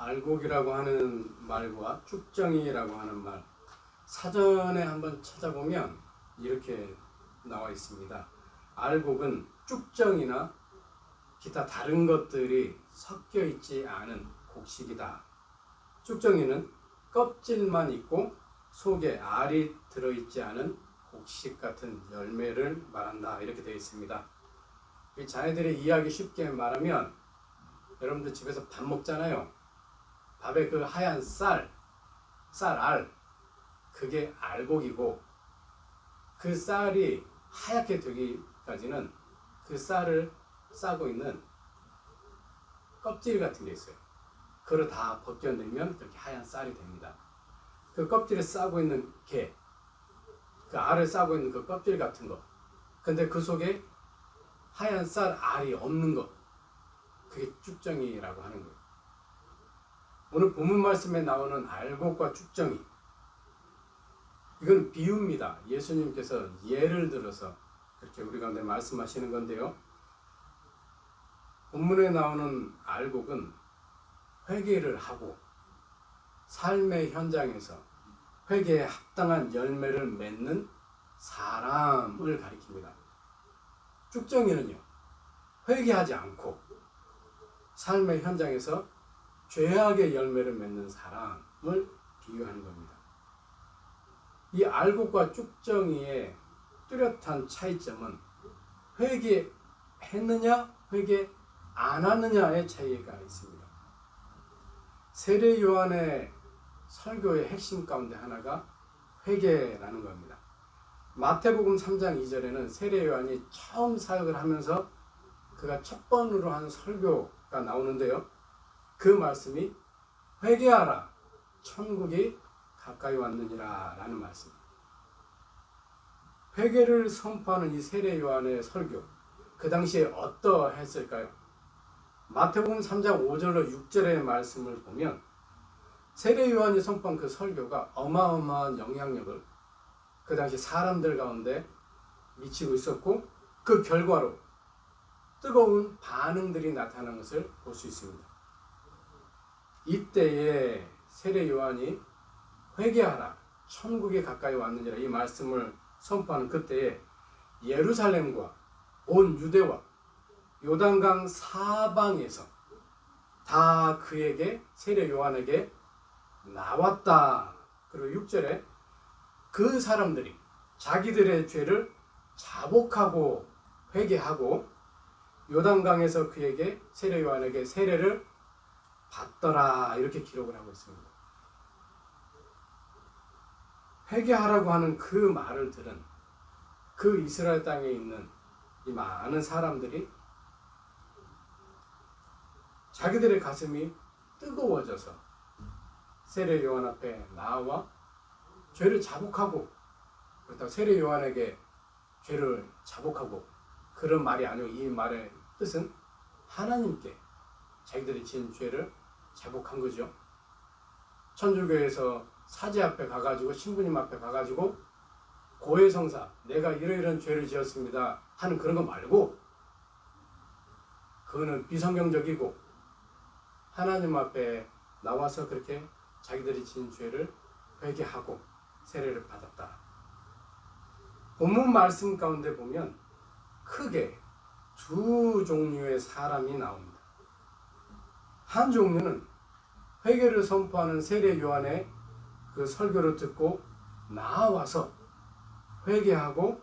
알곡이라고 하는 말과 쭉정이라고 하는 말, 사전에 한번 찾아보면 이렇게 나와 있습니다. 알곡은 쭉정이나 기타 다른 것들이 섞여 있지 않은 곡식이다. 쭉정이는 껍질만 있고 속에 알이 들어있지 않은 곡식 같은 열매를 말한다. 이렇게 되어 있습니다. 자녀들이 이해하기 쉽게 말하면, 여러분들 집에서 밥 먹잖아요. 밥에 그 하얀 쌀알, 그게 알곡이고, 그 쌀이 하얗게 되기까지는 그 쌀을 싸고 있는 껍질 같은 게 있어요. 그걸 다 벗겨내면 그렇게 하얀 쌀이 됩니다. 그 껍질에 싸고 있는 게, 그 알을 싸고 있는 그 껍질 같은 거, 근데 그 속에 하얀 쌀 알이 없는 것, 그게 쭉정이라고 하는 거예요. 오늘 본문 말씀에 나오는 알곡과 쭉정이, 이건 비유입니다. 예수님께서 예를 들어서 그렇게 우리 가운데 말씀하시는 건데요. 본문에 나오는 알곡은 회개를 하고 삶의 현장에서 회개에 합당한 열매를 맺는 사람을 가리킵니다. 쭉정이는요, 회개하지 않고 삶의 현장에서 죄악의 열매를 맺는 사람을 비유하는 겁니다. 이 알곡과 쭉정이의 뚜렷한 차이점은 회개했느냐, 회개 안 하느냐의 차이가 있습니다. 세례 요한의 설교의 핵심 가운데 하나가 회개라는 겁니다. 마태복음 3장 2절에는 세례 요한이 처음 사역을 하면서 그가 첫 번으로 한 설교가 나오는데요. 그 말씀이 회개하라, 천국이 가까이 왔느니라 라는 말씀입니다. 회개를 선포하는 이 세례 요한의 설교, 그 당시에 어떠했을까요? 마태복음 3장 5절로 6절의 말씀을 보면 세례 요한이 선포한 그 설교가 어마어마한 영향력을 그 당시 사람들 가운데 미치고 있었고, 그 결과로 뜨거운 반응들이 나타나는 것을 볼 수 있습니다. 이때에 세례 요한이 회개하라, 천국이 가까이 왔느니라 이 말씀을 선포하는 그때에 예루살렘과 온 유대와 요단강 사방에서 다 그에게, 세례 요한에게 나왔다. 그리고 6절에 그 사람들이 자기들의 죄를 자복하고 회개하고 요단강에서 그에게, 세례 요한에게 세례를 받더라. 이렇게 기록을 하고 있습니다. 회개하라고 하는 그 말을 들은 그 이스라엘 땅에 있는 이 많은 사람들이 자기들의 가슴이 뜨거워져서 세례 요한 앞에 나와 죄를 자복하고, 그렇다고 세례 요한에게 죄를 자복하고, 그런 말이 아니고 이 말의 뜻은 하나님께 자기들이 지은 죄를 자복한 거죠. 천주교에서 사제 앞에 가가지고, 신부님 앞에 가가지고 고해성사, 내가 이러이러한 죄를 지었습니다 하는 그런 거 말고, 그거는 비성경적이고 하나님 앞에 나와서 그렇게 자기들이 지은 죄를 회개하고 세례를 받았다. 본문 말씀 가운데 보면 크게 두 종류의 사람이 나옵니다. 한 종류는 회개를 선포하는 세례 요한의 그 설교를 듣고 나와서 회개하고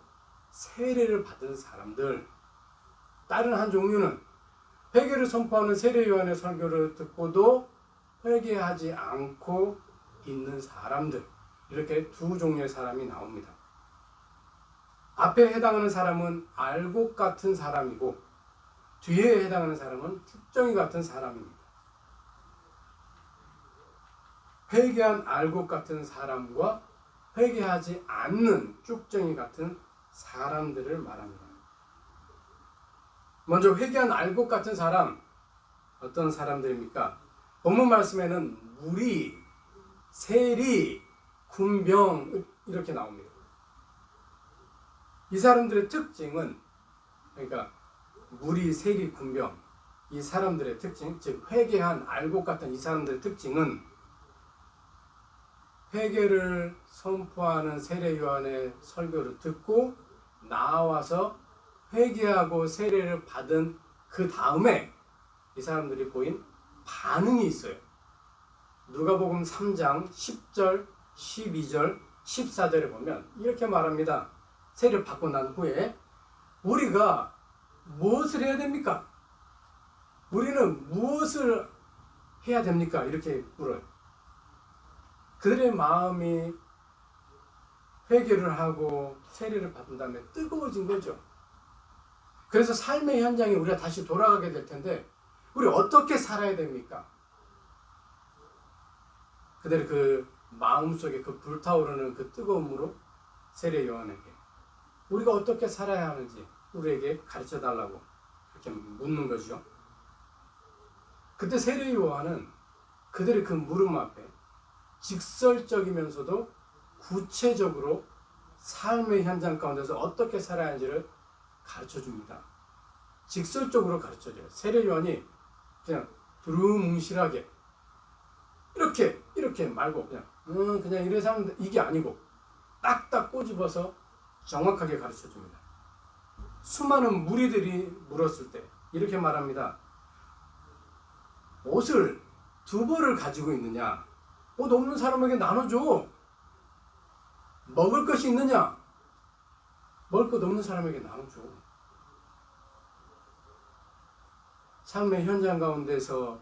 세례를 받은 사람들. 다른 한 종류는 회개를 선포하는 세례 요한의 설교를 듣고도 회개하지 않고 있는 사람들. 이렇게 두 종류의 사람이 나옵니다. 앞에 해당하는 사람은 알곡 같은 사람이고, 뒤에 해당하는 사람은 쭉정이 같은 사람입니다. 회개한 알곡 같은 사람과 회개하지 않는 쭉정이 같은 사람들을 말합니다. 먼저 회개한 알곡 같은 사람, 어떤 사람들입니까? 본문 말씀에는 무리, 세리, 군병 이렇게 나옵니다. 이 사람들의 특징은, 그러니까 무리, 세리, 군병, 이 사람들의 특징, 즉 회개한 알곡 같은 이 사람들의 특징은 회개를 선포하는 세례 요한의 설교를 듣고 나와서 회개하고 세례를 받은 그 다음에 이 사람들이 보인 반응이 있어요. 누가복음 3장 10절, 12절, 14절에 보면 이렇게 말합니다. 세례를 받고 난 후에 우리가 무엇을 해야 됩니까? 우리는 무엇을 해야 됩니까? 이렇게 물어요. 그들의 마음이 회개를 하고 세례를 받은 다음에 뜨거워진 거죠. 그래서 삶의 현장에 우리가 다시 돌아가게 될 텐데 우리 어떻게 살아야 됩니까? 그들의 그 마음속에 그 불타오르는 그 뜨거움으로 세례 요한에게 우리가 어떻게 살아야 하는지 우리에게 가르쳐 달라고 이렇게 묻는 거죠. 그때 세례 요한은 그들의 그 물음 앞에 직설적이면서도 구체적으로 삶의 현장 가운데서 어떻게 살아야 하는지를 가르쳐 줍니다. 직설적으로 가르쳐 줘요. 세례 요한이 그냥 두루뭉실하게 이렇게 말고 그냥 이래서 하면 이게 아니고 딱딱 꼬집어서 정확하게 가르쳐 줍니다. 수많은 무리들이 물었을 때 이렇게 말합니다. 옷을 두 벌을 가지고 있느냐? 옷 없는 사람에게 나눠줘. 먹을 것이 있느냐? 먹을 것 없는 사람에게 나눠줘. 삶의 현장 가운데서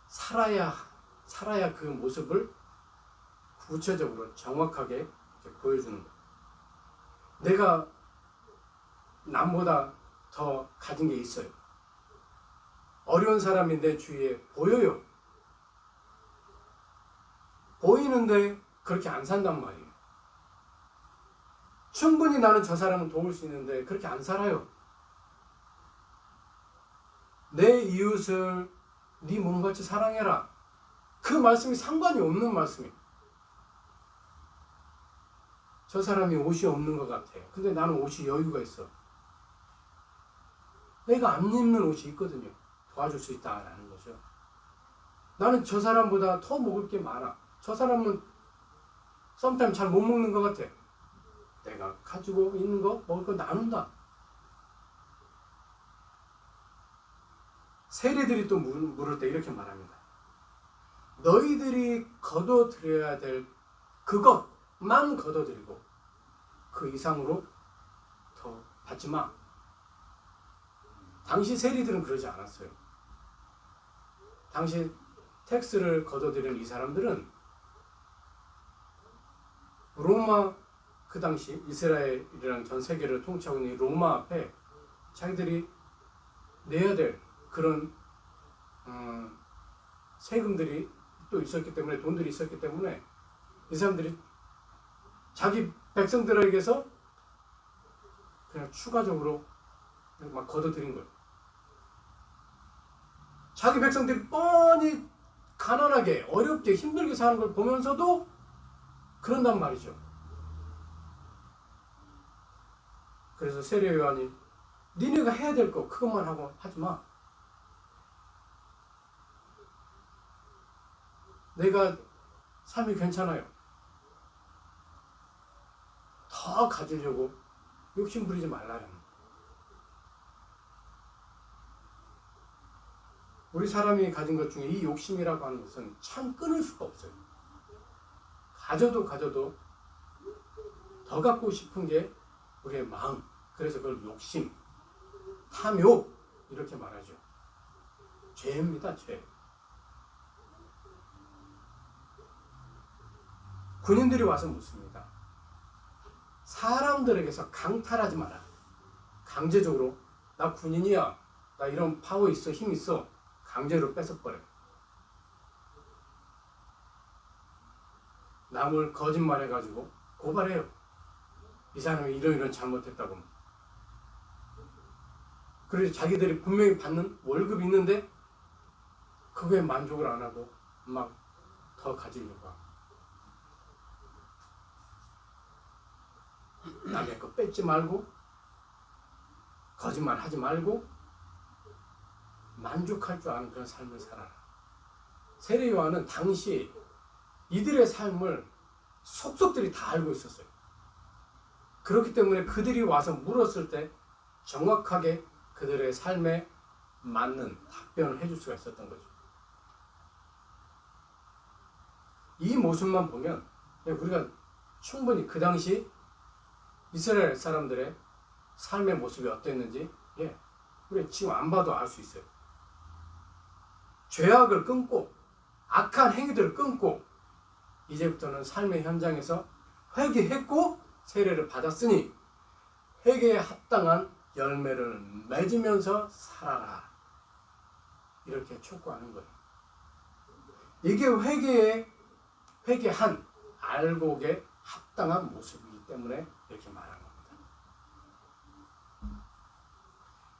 살아야 그 모습을 구체적으로 정확하게 이렇게 보여주는 거예요. 내가 남보다 더 가진 게 있어요. 어려운 사람이 내 주위에 보여요. 보이는데 그렇게 안 산단 말이에요. 충분히 나는 저 사람을 도울 수 있는데 그렇게 안 살아요. 내 이웃을 네 몸같이 사랑해라. 그 말씀이 상관이 없는 말씀이에요. 저 사람이 옷이 없는 것 같아요. 근데 나는 옷이 여유가 있어. 내가 안 입는 옷이 있거든요. 도와줄 수 있다라는 거죠. 나는 저 사람보다 더 먹을 게 많아. 저 사람은 썸타임 잘 못 먹는 것 같아. 내가 가지고 있는 거 먹을 거 나눈다. 세리들이 또 물을 때 이렇게 말합니다. 너희들이 거둬들여야 될 그것만 거둬들이고 그 이상으로 더 받지 마. 당시 세리들은 그러지 않았어요. 당시 텍스를 거둬들이는 이 사람들은 로마, 그 당시 이스라엘이랑 전 세계를 통치하고 있는 로마 앞에 자기들이 내야 될 그런 세금들이 또 있었기 때문에, 돈들이 있었기 때문에 이 사람들이 자기 백성들에게서 그냥 추가적으로 막 걷어들인 거예요. 자기 백성들이 뻔히 가난하게 어렵게 힘들게 사는 걸 보면서도 그런단 말이죠. 그래서 세례 요한이 니네가 해야 될 거 그것만 하고 하지 마. 내가 삶이 괜찮아요. 더 가지려고 욕심 부리지 말라는. 우리 사람이 가진 것 중에 이 욕심이라고 하는 것은 참 끊을 수가 없어요. 가져도 더 갖고 싶은 게 우리의 마음. 그래서 그걸 욕심, 탐욕 이렇게 말하죠. 죄입니다. 죄. 군인들이 와서 묻습니다. 사람들에게서 강탈하지 마라. 강제적으로 나 군인이야. 나 이런 파워 있어. 힘 있어. 강제로 뺏어버려. 남을 거짓말해가지고 고발해요. 이 사람이 이런 잘못했다고. 그래서 자기들이 분명히 받는 월급이 있는데 그거에 만족을 안 하고 막 더 가지려고 하고. 남의 거 뺏지 말고 거짓말 하지 말고 만족할 줄 아는 그런 삶을 살아라. 세례 요한은 당시 이들의 삶을 속속들이 다 알고 있었어요. 그렇기 때문에 그들이 와서 물었을 때 정확하게 그들의 삶에 맞는 답변을 해줄 수가 있었던 거죠. 이 모습만 보면 우리가 충분히 그 당시 이스라엘 사람들의 삶의 모습이 어땠는지 우리 지금 안 봐도 알 수 있어요. 죄악을 끊고 악한 행위들을 끊고 이제부터는 삶의 현장에서 회개했고 세례를 받았으니 회개에 합당한 열매를 맺으면서 살아라. 이렇게 촉구하는 거예요. 이게 회개한 알곡에 합당한 모습이기 때문에 이렇게 말하는 겁니다.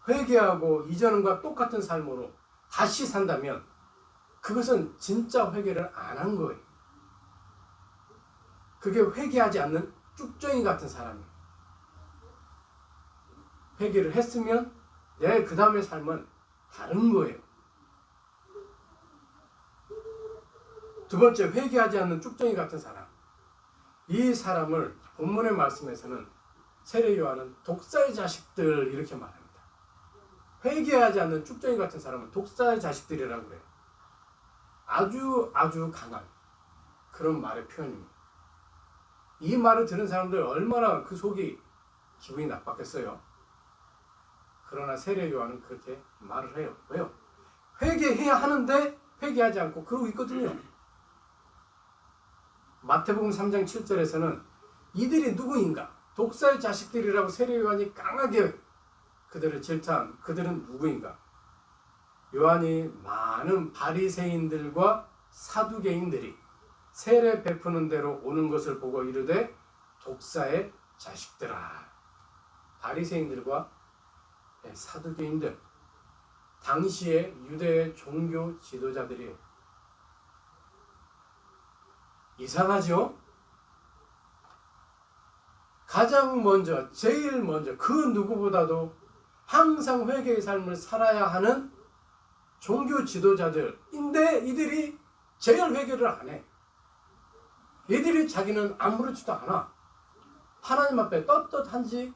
회개하고 이전과 똑같은 삶으로 다시 산다면 그것은 진짜 회개를 안 한 거예요. 그게 회개하지 않는 쭉정이 같은 사람이에요. 회개를 했으면 내 그 다음의 삶은 다른 거예요. 두 번째, 회개하지 않는 쭉정이 같은 사람. 이 사람을 본문의 말씀에서는 세례 요한은 독사의 자식들 이렇게 말합니다. 회개하지 않는 쭉정이 같은 사람은 독사의 자식들이라고 그래요. 아주 강한 그런 말의 표현입니다. 이 말을 들은 사람들 얼마나 그 속이 기분이 나빴겠어요. 그러나 세례 요한은 그렇게 말을 해요. 왜요? 회개해야 하는데 회개하지 않고 그러고 있거든요. 마태복음 3장 7절에서는 이들이 누구인가? 독사의 자식들이라고 세례 요한이 강하게 그들을 질타한 그들은 누구인가? 요한이 많은 바리새인들과 사두개인들이 세례 베푸는 대로 오는 것을 보고 이르되 독사의 자식들아. 바리새인들과 사두개인들, 당시의 유대의 종교 지도자들이에요. 이상하죠? 가장 먼저, 제일 먼저 그 누구보다도 항상 회개의 삶을 살아야 하는 종교 지도자들인데 이들이 제일 회개를 안 해. 이들이 자기는 아무렇지도 않아. 하나님 앞에 떳떳한지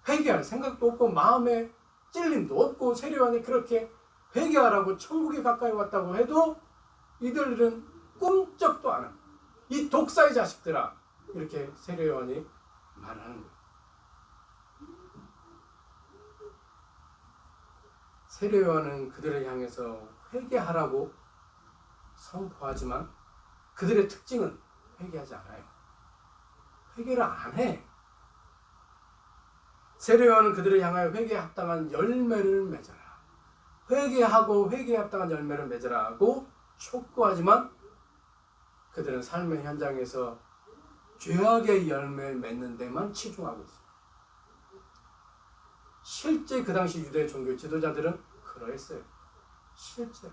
회개할 생각도 없고 마음에 찔림도 없고 세례 요한이 그렇게 회개하라고 천국에 가까이 왔다고 해도 이들은 꿈쩍도 안 해. 이 독사의 자식들아. 이렇게 세례 요한이 말하는 거예요. 세례 요한은 그들을 향해서 회개하라고 선포하지만 그들의 특징은 회개하지 않아요. 회개를 안 해. 세례 요한은 그들을 향하여 회개에 합당한 열매를 맺어라. 회개하고 회개에 합당한 열매를 맺으라 하고 촉구하지만 그들은 삶의 현장에서 죄악의 열매를 맺는 데만 치중하고 있어요. 실제 그 당시 유대 종교 지도자들은 그러했어요. 실제.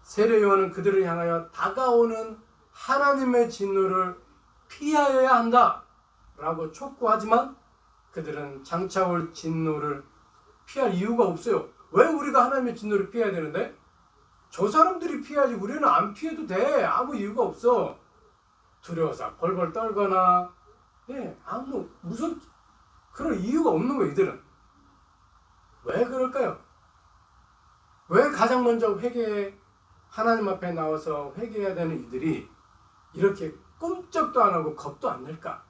세례 요한은 그들을 향하여 다가오는 하나님의 진노를 피하여야 한다 라고 촉구하지만 그들은 장차 올 진노를 피할 이유가 없어요. 왜 우리가 하나님의 진노를 피해야 되는데? 저 사람들이 피해야지 우리는 안 피해도 돼. 아무 이유가 없어. 두려워서 벌벌 떨거나 아무 무슨 그런 이유가 없는 거예요. 이들은. 왜 그럴까요? 왜 가장 먼저 하나님 앞에 나와서 회개해야 되는 이들이 이렇게 꿈쩍도 안 하고 겁도 안 낼까?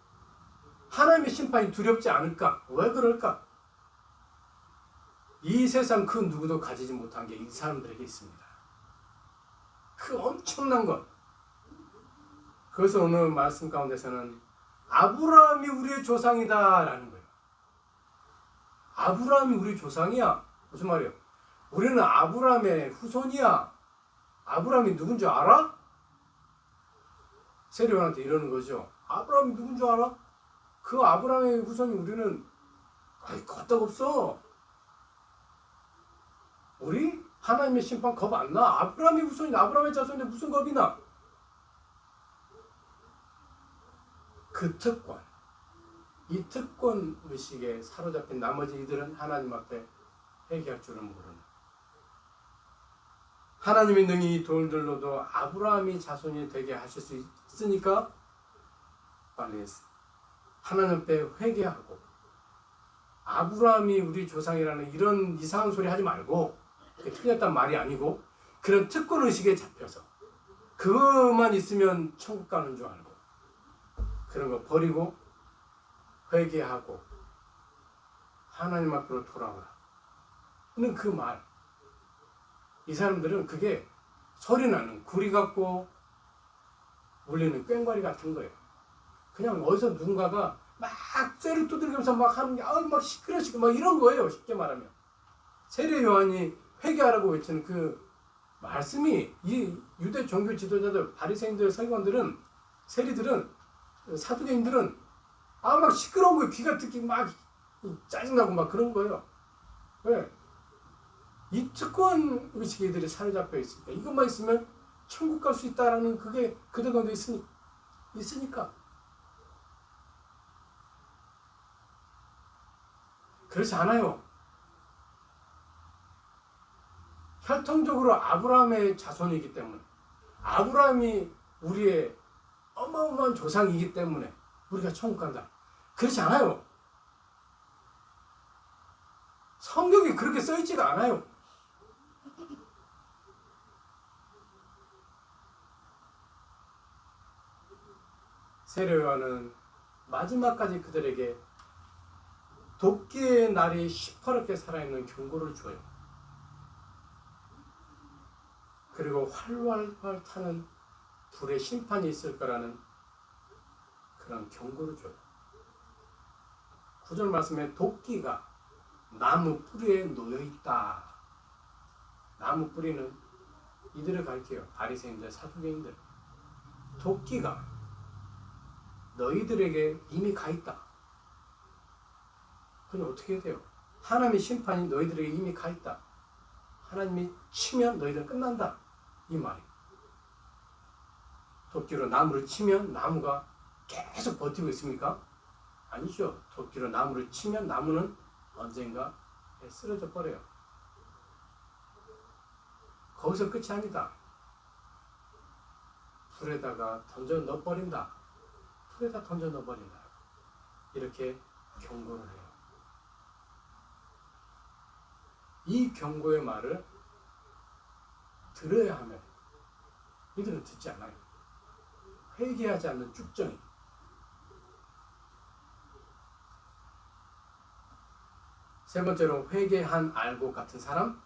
하나님의 심판이 두렵지 않을까? 왜 그럴까? 이 세상 그 누구도 가지지 못한 게 이 사람들에게 있습니다. 그 엄청난 것. 그래서 오늘 말씀 가운데서는 아브라함이 우리의 조상이다 라는 거예요. 아브라함이 우리 조상이야. 무슨 말이에요? 우리는 아브라함의 후손이야. 아브라함이 누군 줄 알아? 세례 요한한테 이러는 거죠. 아브라함이 누군 줄 알아? 그 아브라함의 후손이 우리는 끄떡없어. 우리 하나님의 심판 겁 안 나. 아브라함의 후손이 아브라함의 자손인데 무슨 겁이 나? 그 특권, 이 특권 의식에 사로잡힌 나머지 이들은 하나님 앞에 회개할 줄은 모르는. 하나님이 능히 이 돌들로도 아브라함이 자손이 되게 하실 수 있으니까 빨리 하나님 앞에 회개하고, 아브라함이 우리 조상이라는 이런 이상한 소리 하지 말고, 틀렸단 말이 아니고 그런 특권 의식에 잡혀서 그것만 있으면 천국 가는 줄 알고 그런 거 버리고 회개하고 하나님 앞으로 돌아오라 는 그 말. 이 사람들은 그게 소리나는 구리 같고 울리는 꽹과리 같은 거예요. 그냥 어디서 누군가가 막 쇠를 두들기면서 막 하는 게 막 시끄러지고 막 이런 거예요. 쉽게 말하면 세례 요한이 회개하라고 외치는 그 말씀이 이 유대 종교 지도자들, 바리새인들, 서기관들은, 세리들은, 사두개인들은 막 시끄러운 거예요. 귀가 듣기 막 짜증나고 막 그런 거예요. 왜? 이 특권 의식에 이들이 사로잡혀 있으니까, 이것만 있으면 천국 갈 수 있다라는 그게 그들 가운데 있으니까. 그렇지 않아요. 혈통적으로 아브라함의 자손이기 때문에, 아브라함이 우리의 어마어마한 조상이기 때문에 우리가 천국 간다. 그렇지 않아요. 성경에 그렇게 써있지가 않아요. 세례 요한은 마지막까지 그들에게 도끼의 날이 시퍼렇게 살아있는 경고를 줘요. 그리고 활활활 타는 불의 심판이 있을 거라는 그런 경고를 줘요. 9절 말씀에 도끼가 나무 뿌리에 놓여있다. 나무 뿌리는 이들을 가리켜요. 바리새인들, 사두개인들. 도끼가 너희들에게 이미 가 있다. 그럼 어떻게 돼요? 하나님의 심판이 너희들에게 이미 가 있다. 하나님이 치면 너희들은 끝난다. 이 말이. 도끼로 나무를 치면 나무가 계속 버티고 있습니까? 아니죠. 도끼로 나무를 치면 나무는 언젠가 쓰러져 버려요. 거기서 끝이 아니다. 불에다가 던져 넣어버린다. 불에다 던져 넣어버린다. 이렇게 경고를 해요. 이 경고의 말을 들어야 하면 이들은 듣지 않아요. 회개하지 않는 쭉정이. 세 번째로 회개한 알곡 같은 사람,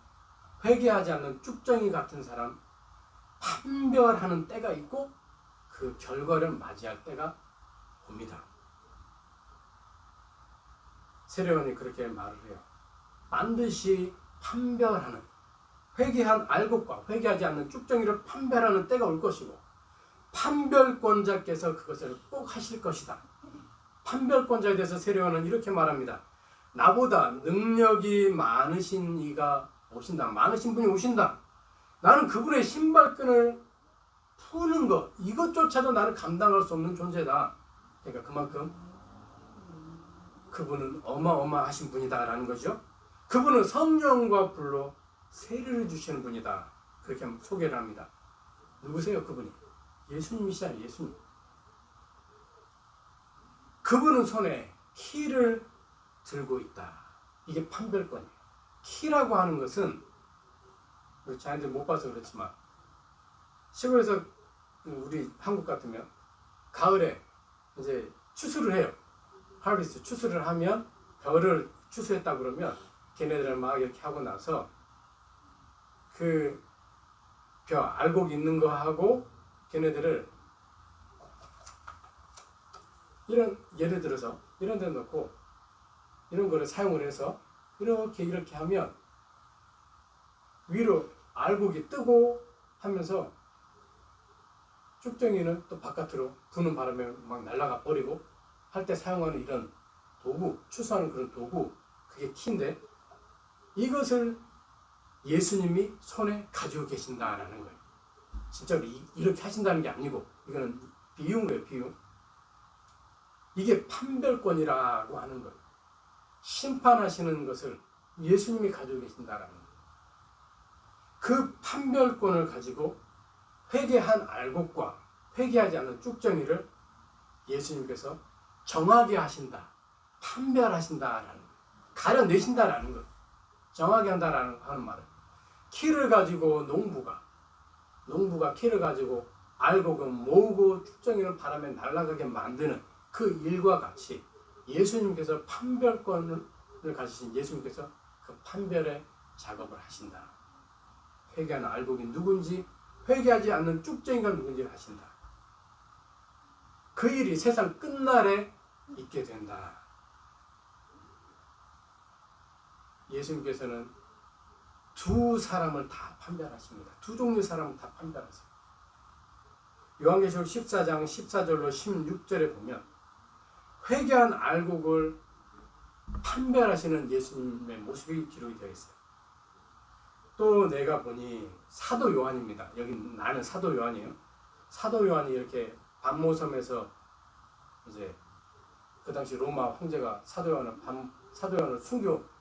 회개하지 않는 쭉정이 같은 사람, 판별하는 때가 있고 그 결과를 맞이할 때가 옵니다. 세례요한이 그렇게 말을 해요. 반드시 판별하는, 회개한 알곡과 회개하지 않는 쭉정이를 판별하는 때가 올 것이고 판별권자께서 그것을 꼭 하실 것이다. 판별권자에 대해서 세례요한은 이렇게 말합니다. 나보다 능력이 많으신 이가 오신다. 많으신 분이 오신다. 나는 그분의 신발끈을 푸는 것, 이것조차도 나는 감당할 수 없는 존재다. 그러니까 그만큼 그분은 어마어마하신 분이다 라는 거죠. 그분은 성령과 불로 세례를 주시는 분이다. 그렇게 소개를 합니다. 누구세요? 그분이 예수님이시잖아요. 예수님. 그분은 손에 키를 들고 있다. 이게 판별권이에요. 키라고 하는 것은 자녀들 못 봐서 그렇지만 시골에서 우리 한국 같으면 가을에 이제 추수를 해요. 하비스트 추수를 하면 벼를 추수했다 그러면 걔네들은 막 이렇게 하고 나서 그 벼 알곡 있는 거 하고 걔네들을 이런, 예를 들어서 이런 데 넣고 이런 거를 사용을 해서 이렇게 하면 위로 알곡이 뜨고 하면서 쭉정이는 또 바깥으로 부는 바람에 막 날아가 버리고 할 때 사용하는 이런 도구, 추수하는 그런 도구, 그게 키인데 이것을 예수님이 손에 가지고 계신다라는 거예요. 진짜로 이렇게 하신다는 게 아니고 이거는 비유인 거예요. 비유. 이게 판별권이라고 하는 거예요. 심판하시는 것을 예수님이 가지고 계신다라는 거예요. 그 판별권을 가지고 회개한 알곡과 회개하지 않는 쭉정이를 예수님께서 정하게 하신다, 판별하신다라는 거예요. 가려내신다라는 거예요. 정하게 한다라는 하는 말은 키를 가지고 농부가 키를 가지고 알곡은 모으고 쭉정이를 바람에 날아가게 만드는 그 일과 같이 예수님께서 판별권을 가지신 예수님께서 그 판별의 작업을 하신다. 회개하는 알곡이 누군지, 회개하지 않는 쭉정이가 누군지를 하신다. 그 일이 세상 끝날에 있게 된다. 예수님께서는 두 사람을 다 판별하십니다. 두 종류의 사람을 다 판별하세요. 요한계시록 14장 14절로 16절에 보면 회개한 알곡을 판별하시는 예수님의 모습이 기록이 되어 있어요. 또 내가 보니 사도 요한입니다. 여기 나는 사도 요한이에요. 사도 요한이 이렇게 반모섬에서 이제 그 당시 로마 황제가 사도 요한을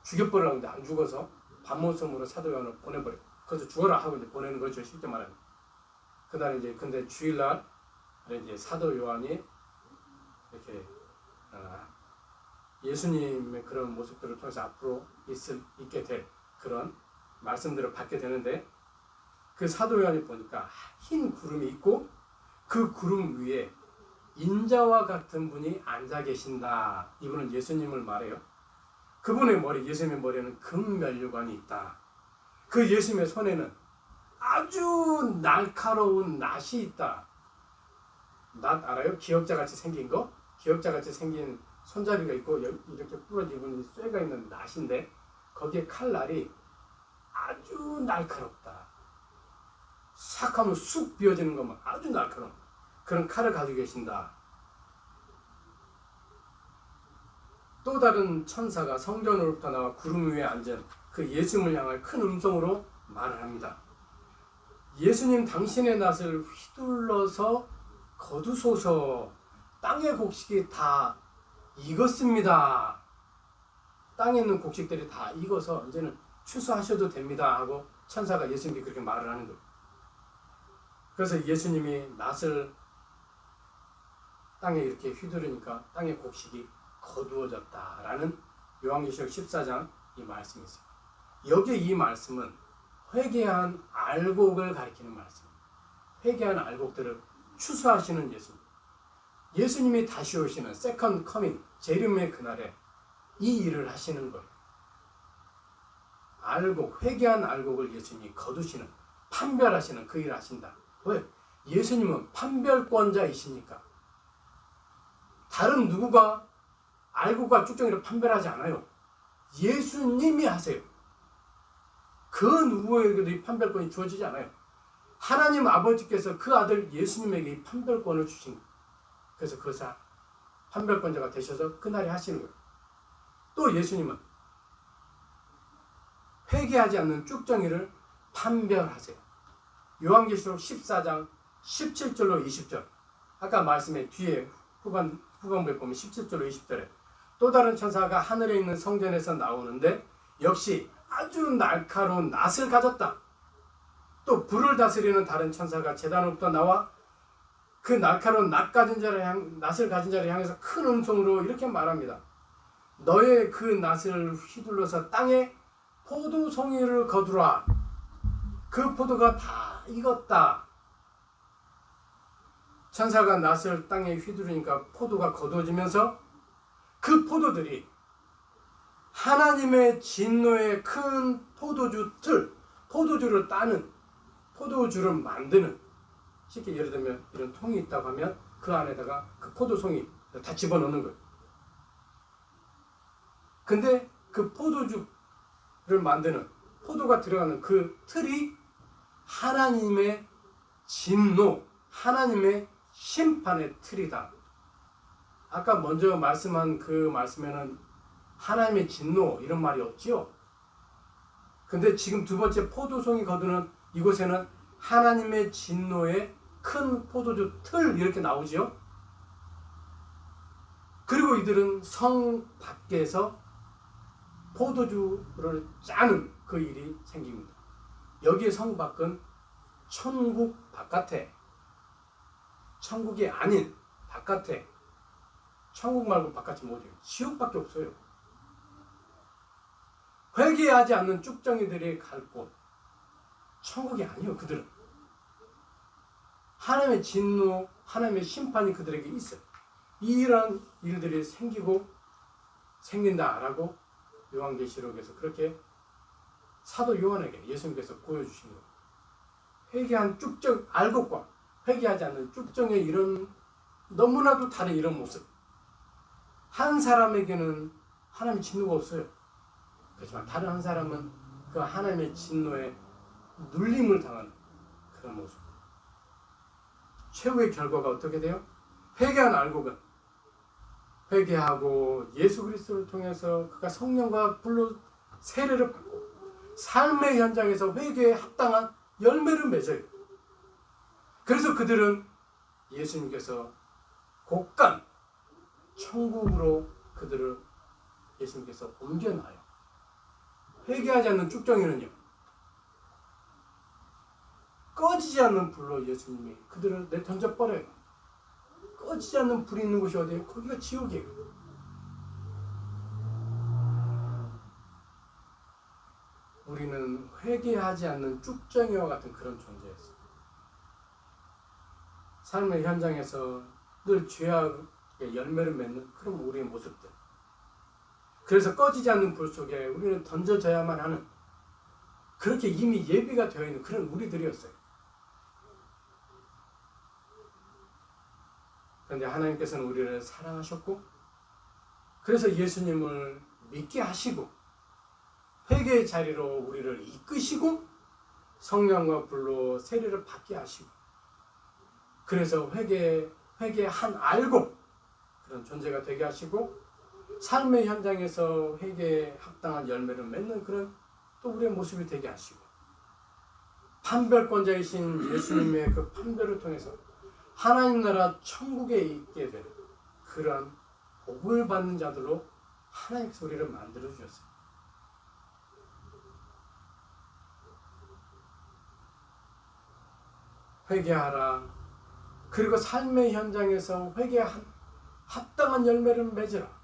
죽여버리려고 했는데 안 죽어서 반모섬으로 사도 요한을 보내버려. 그래서 죽어라 하고 이제 보내는 거죠. 쉽게 말하면. 그날 이제 근데 주일날 이제 사도 요한이 이렇게 예수님의 그런 모습들을 통해서 앞으로 있게 될 그런 말씀들을 받게 되는데 그 사도 요한이 보니까 흰 구름이 있고 그 구름 위에 인자와 같은 분이 앉아 계신다. 이분은 예수님을 말해요. 그분의 머리, 예수님의 머리에는 금면류관이 있다. 그 예수님의 손에는 아주 날카로운 낫이 있다. 낫 알아요? 기역자같이 생긴 거? 기역자같이 생긴 손잡이가 있고 이렇게 부러지고 쇠가 있는 낫인데 거기에 칼날이 아주 날카롭다. 싹 하면 쑥 비어지는 것만 아주 날카로운 그런 칼을 가지고 계신다. 또 다른 천사가 성전으로부터 나와 구름 위에 앉은 그 예수님을 향하여 큰 음성으로 말을 합니다. 예수님 당신의 낫을 휘둘러서 거두소서. 땅의 곡식이 다 익었습니다. 땅에 있는 곡식들이 다 익어서 이제는 추수하셔도 됩니다 하고 천사가 예수님께 그렇게 말을 하는 거예요. 그래서 예수님이 낫을 땅에 이렇게 휘두르니까 땅의 곡식이 거두어졌다라는 요한계시록 14장 이 말씀이 있어요. 여기에 이 말씀은 회개한 알곡을 가리키는 말씀입니다. 회개한 알곡들을 추수하시는 예수님. 예수님이 다시 오시는 세컨드 커밍, 재림의 그날에 이 일을 하시는 거예요. 알곡, 회개한 알곡을 예수님이 거두시는, 판별하시는 그 일을 하신다. 왜? 예수님은 판별권자이시니까. 다른 누구가 알곡과 쭉정이를 판별하지 않아요. 예수님이 하세요. 그 누구에게도 이 판별권이 주어지지 않아요. 하나님 아버지께서 그 아들 예수님에게 이 판별권을 주신 거예요. 그래서 그 판별권자가 되셔서 그날에 하시는 거예요. 또 예수님은 회개하지 않는 쭉정이를 판별하세요. 요한계시록 14장 17절로 20절. 아까 말씀의 뒤에 후반부에 보면 17절로 20절에 또 다른 천사가 하늘에 있는 성전에서 나오는데 역시 아주 날카로운 낫을 가졌다. 또 불을 다스리는 다른 천사가 제단으로부터 나와 그 날카로운 낫을 가진 자를 향해서 큰 음성으로 이렇게 말합니다. 너의 그 낫을 휘둘러서 땅에 포도송이를 거두라. 그 포도가 다 익었다. 천사가 낫을 땅에 휘두르니까 포도가 거두어지면서 그 포도들이 하나님의 진노의 큰 포도주를 따는, 포도주를 만드는, 쉽게 예를 들면 이런 통이 있다고 하면 그 안에다가 그 포도송이 다 집어넣는 거예요. 근데 그 포도주를 만드는, 포도가 들어가는 그 틀이 하나님의 진노, 하나님의 심판의 틀이다. 아까 먼저 말씀한 그 말씀에는 하나님의 진노 이런 말이 없지요. 근데 지금 두 번째 포도송이 거두는 이곳에는 하나님의 진노의 큰 포도주 틀 이렇게 나오지요. 그리고 이들은 성 밖에서 포도주를 짜는 그 일이 생깁니다. 여기에 성 밖은 천국 바깥에, 천국이 아닌 바깥에, 천국 말고 바깥이 뭐죠? 지옥밖에 없어요. 회개하지 않는 쭉정이들이 갈 곳, 천국이 아니에요. 그들은 하나님의 진노, 하나님의 심판이 그들에게 있어요. 이런 일들이 생긴다라고 요한계시록에서 그렇게 사도 요한에게 예수님께서 보여주신 거예요. 회개한 쭉정 알곡과 회개하지 않는 쭉정의 이런 너무나도 다른 이런 모습. 한 사람에게는 하나님의 진노가 없어요. 그렇지만 다른 한 사람은 그 하나님의 진노에 눌림을 당하는 그런 모습. 최후의 결과가 어떻게 돼요? 회개한 알곡은 회개하고 예수 그리스도를 통해서 그가 성령과 불로 세례를 받고 삶의 현장에서 회개에 합당한 열매를 맺어요. 그래서 그들은 예수님께서 곧간 천국으로 그들을 예수님께서 옮겨놔요. 회개하지 않는 쭉정이는요, 꺼지지 않는 불로 예수님이 그들을 내던져버려요. 꺼지지 않는 불이 있는 곳이 어디예요? 거기가 지옥이에요. 우리는 회개하지 않는 쭉정이와 같은 그런 존재였어요. 삶의 현장에서 늘 죄악의 열매를 맺는 그런 우리의 모습들. 그래서 꺼지지 않는 불 속에 우리는 던져져야만 하는, 그렇게 이미 예비가 되어 있는 그런 우리들이었어요. 그런데 하나님께서는 우리를 사랑하셨고, 그래서 예수님을 믿게 하시고 회개의 자리로 우리를 이끄시고 성령과 불로 세례를 받게 하시고, 그래서 회개한 알고 그런 존재가 되게 하시고, 삶의 현장에서 회개에 합당한 열매를 맺는 그런 또 우리의 모습이 되게 하시고, 판별권자이신 예수님의 그 판별을 통해서 하나님 나라 천국에 있게 되는 그런 복을 받는 자들로 하나님께서 우리를 만들어 주셨어요. 회개하라. 그리고 삶의 현장에서 회개한 합당한 열매를 맺으라.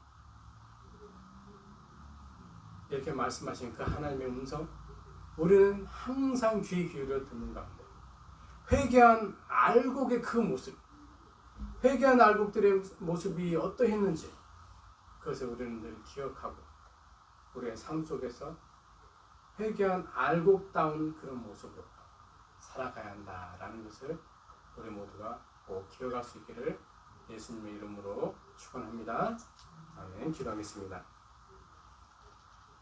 이렇게 말씀하신 그 하나님의 음성, 우리는 항상 귀 기울여 듣는 가운데 회개한 알곡의 그 모습, 회개한 알곡들의 모습이 어떠했는지 그것을 우리는 늘 기억하고 우리의 삶 속에서 회개한 알곡다운 그런 모습으로 살아가야 한다라는 것을 우리 모두가 꼭 기억할 수 있기를 예수님의 이름으로 축원합니다. 아멘. 기도하겠습니다.